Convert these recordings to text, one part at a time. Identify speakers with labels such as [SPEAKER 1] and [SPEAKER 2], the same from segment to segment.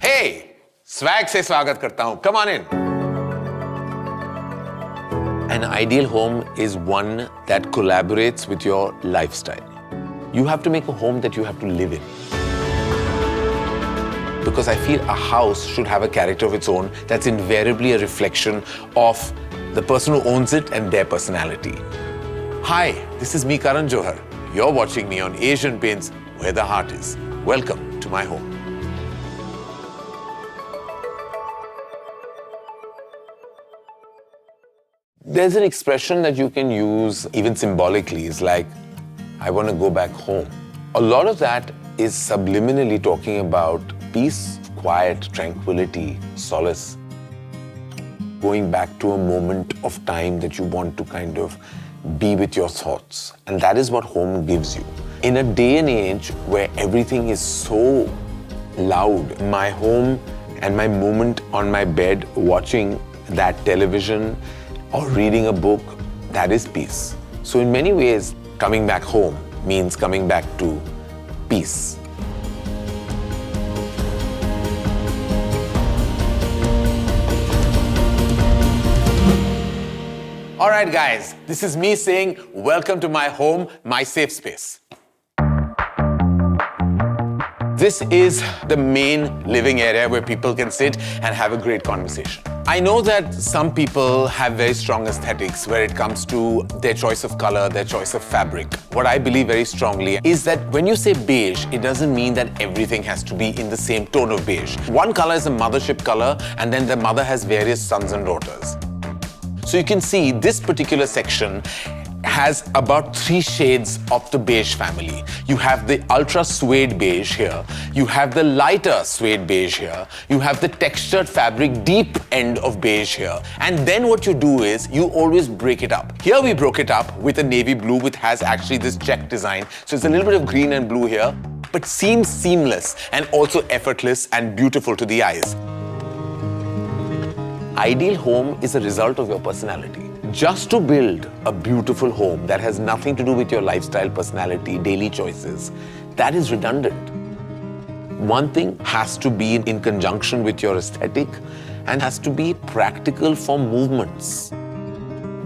[SPEAKER 1] Hey, swag से स्वागत करता हूं. Come on in. An ideal home is one that collaborates with your lifestyle. You have to make a home that you have to live in. Because I feel a house should have a character of its own that's invariably a reflection of the person who owns it and their personality. Hi, this is me, Karan Johar. You're watching me on Asian Paints, where the heart is. Welcome to my home. There's an expression that you can use even symbolically. It's like, I want to go back home. A lot of that is subliminally talking about peace, quiet, tranquility, solace. Going back to a moment of time that you want to kind of be with your thoughts. And that is what home gives you. In a day and age where everything is so loud, my home and my moment on my bed watching that television or reading a book, that is peace. So in many ways, coming back home means coming back to peace. All right, guys, this is me saying, welcome to my home, my safe space. This is the main living area where people can sit and have a great conversation. I know that some people have very strong aesthetics where it comes to their choice of color, their choice of fabric. What I believe very strongly is that when you say beige, it doesn't mean that everything has to be in the same tone of beige. One color is a mothership color, and then the mother has various sons and daughters. So you can see this particular section has about 3 shades of the beige family. You have the ultra suede beige here. You have the lighter suede beige here. You have the textured fabric deep end of beige here. And then what you do is you always break it up. Here we broke it up with a navy blue which has actually this check design. So it's a little bit of green and blue here, but seems seamless and also effortless and beautiful to the eyes. Ideal home is a result of your personality. Just to build a beautiful home that has nothing to do with your lifestyle, personality, daily choices, that is redundant. One thing has to be in conjunction with your aesthetic and has to be practical for movements.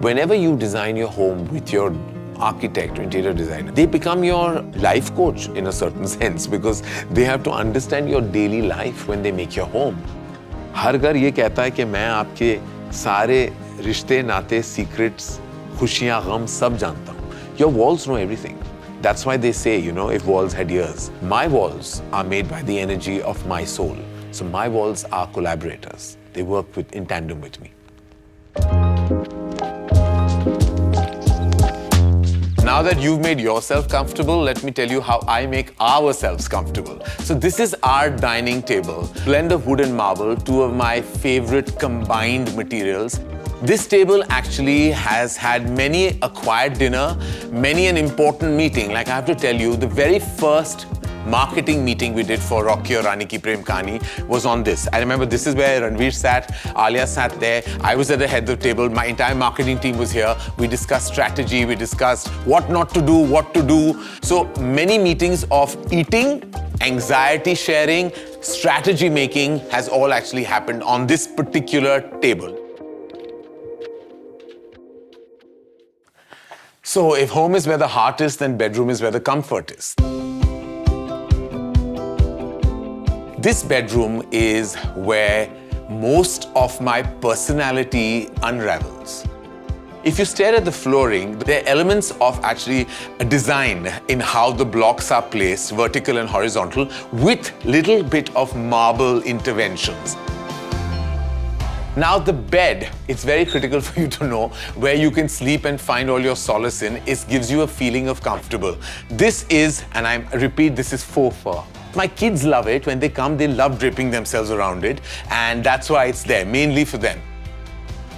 [SPEAKER 1] Whenever you design your home with your architect or interior designer, they become your life coach in a certain sense because they have to understand your daily life when they make your home. हर घर ये कहता है कि मैं आपके सारे रिश्ते, नाते, secrets, खुशियाँ, गम सब जानता हूँ. Your walls know everything. That's why they say, you know, if walls had ears. My walls are made by the energy of my soul. So my walls are collaborators. They work in tandem with me. Now that you've made yourself comfortable, let me tell you how I make ourselves comfortable. So this is our dining table. Blend of wood and marble, 2 of my favorite combined materials. This table actually has had many a quiet dinner, many an important meeting. Like I have to tell you, the very first marketing meeting we did for Rocky or Rani Ki Prem Kahani was on this. I remember this is where Ranveer sat, Alia sat there, I was at the head of the table, my entire marketing team was here. We discussed strategy, we discussed what not to do, what to do. So many meetings of eating, anxiety sharing, strategy making has all actually happened on this particular table. So if home is where the heart is, then bedroom is where the comfort is. This bedroom is where most of my personality unravels. If you stare at the flooring, there are elements of actually a design in how the blocks are placed, vertical and horizontal, with little bit of marble interventions. Now the bed, it's very critical for you to know where you can sleep and find all your solace in. It gives you a feeling of comfortable. This is, and I repeat, this is faux fur. My kids love it. When they come, they love draping themselves around it. And that's why it's there, mainly for them.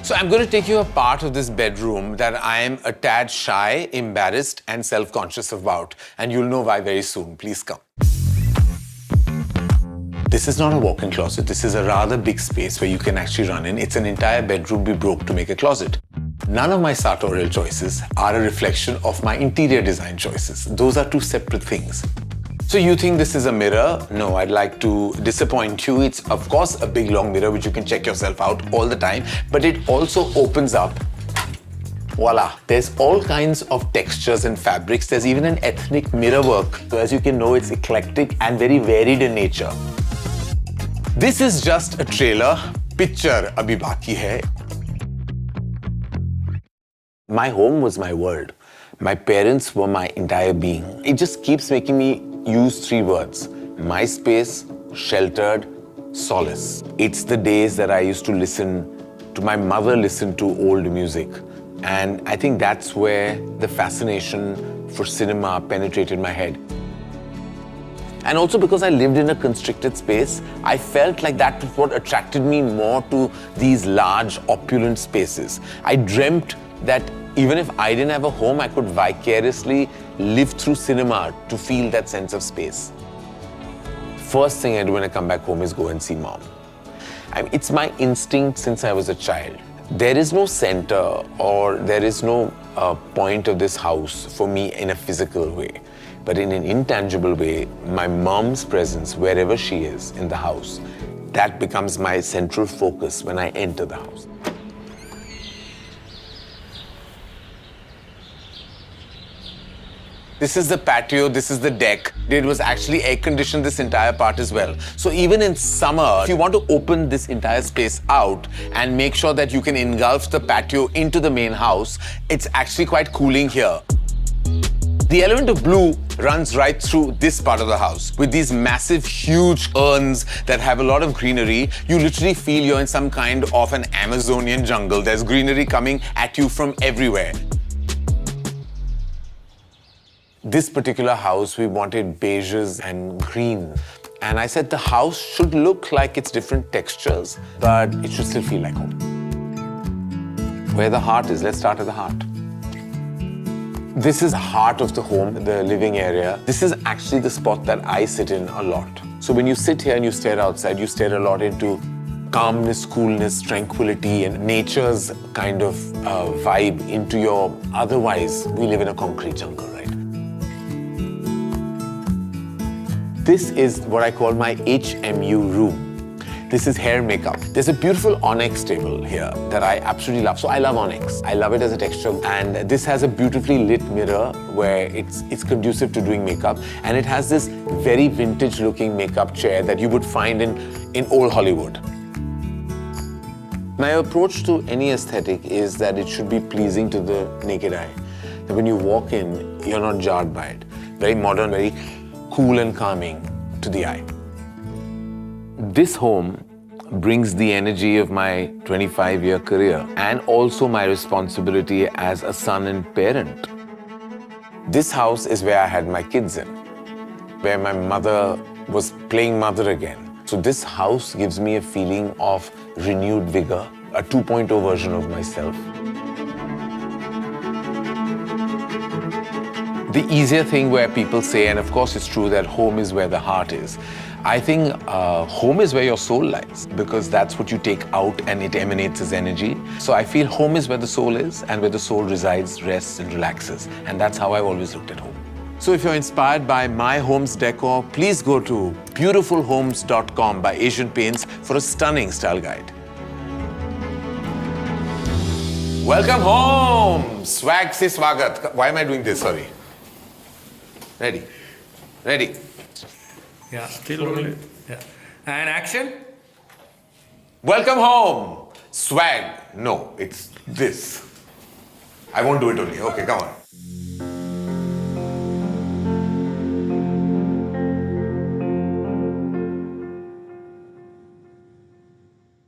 [SPEAKER 1] So I'm going to take you a part of this bedroom that I am a tad shy, embarrassed, and self-conscious about. And you'll know why very soon. Please come. This is not a walk-in closet. This is a rather big space where you can actually run in. It's an entire bedroom we broke to make a closet. None of my sartorial choices are a reflection of my interior design choices. Those are 2 separate things. So you think this is a mirror? No, I'd like to disappoint you. It's of course a big long mirror which you can check yourself out all the time, but it also opens up. Voila, there's all kinds of textures and fabrics. There's even an ethnic mirror work. So as you can know, it's eclectic and very varied in nature. This is just a trailer. Picture abhi baki hai. My home was my world. My parents were my entire being. It just keeps making me use three words: my space, sheltered, solace. It's the days that I used to listen to my mother listen to old music. And I think that's where the fascination for cinema penetrated my head. And also because I lived in a constricted space, I felt like that was what attracted me more to these large, opulent spaces. I dreamt that even if I didn't have a home, I could vicariously live through cinema to feel that sense of space. First thing I do when I come back home is go and see mom. It's my instinct since I was a child. There is no center or there is no point of this house for me in a physical way. But in an intangible way, my mom's presence, wherever she is in the house, that becomes my central focus when I enter the house. This is the patio, this is the deck. It was actually air-conditioned this entire part as well. So even in summer, if you want to open this entire space out and make sure that you can engulf the patio into the main house, it's actually quite cooling here. The element of blue runs right through this part of the house. With these massive, huge urns that have a lot of greenery, you literally feel you're in some kind of an Amazonian jungle. There's greenery coming at you from everywhere. This particular house, we wanted beiges and green. And I said the house should look like it's different textures, but it should still feel like home. Where the heart is, let's start at the heart. This is the heart of the home, the living area. This is actually the spot that I sit in a lot. So when you sit here and you stare outside, you stare a lot into calmness, coolness, tranquility, and nature's kind of vibe into your, otherwise, we live in a concrete jungle, right? This is what I call my HMU room. This is hair makeup. There's a beautiful onyx table here that I absolutely love. So I love onyx. I love it as a texture. And this has a beautifully lit mirror where it's conducive to doing makeup. And it has this very vintage looking makeup chair that you would find in old Hollywood. My approach to any aesthetic is that it should be pleasing to the naked eye. That when you walk in, you're not jarred by it. Very modern, very cool and calming to the eye. This home brings the energy of my 25-year career and also my responsibility as a son and parent. This house is where I had my kids in, where my mother was playing mother again. So this house gives me a feeling of renewed vigor, a 2.0 version of myself. The easier thing where people say, and of course it's true, that home is where the heart is. I think home is where your soul lies, because that's what you take out and it emanates as energy. So I feel home is where the soul is, and where the soul resides, rests and relaxes. And that's how I've always looked at home. So if you're inspired by my home's decor, please go to beautifulhomes.com by Asian Paints for a stunning style guide. Welcome home! Swag se swagat. Why am I doing this? Sorry. Ready. Ready.
[SPEAKER 2] Yeah, still rolling. Yeah. And action.
[SPEAKER 1] Welcome home. Swag. No, it's this. I won't do it only. Okay, come on.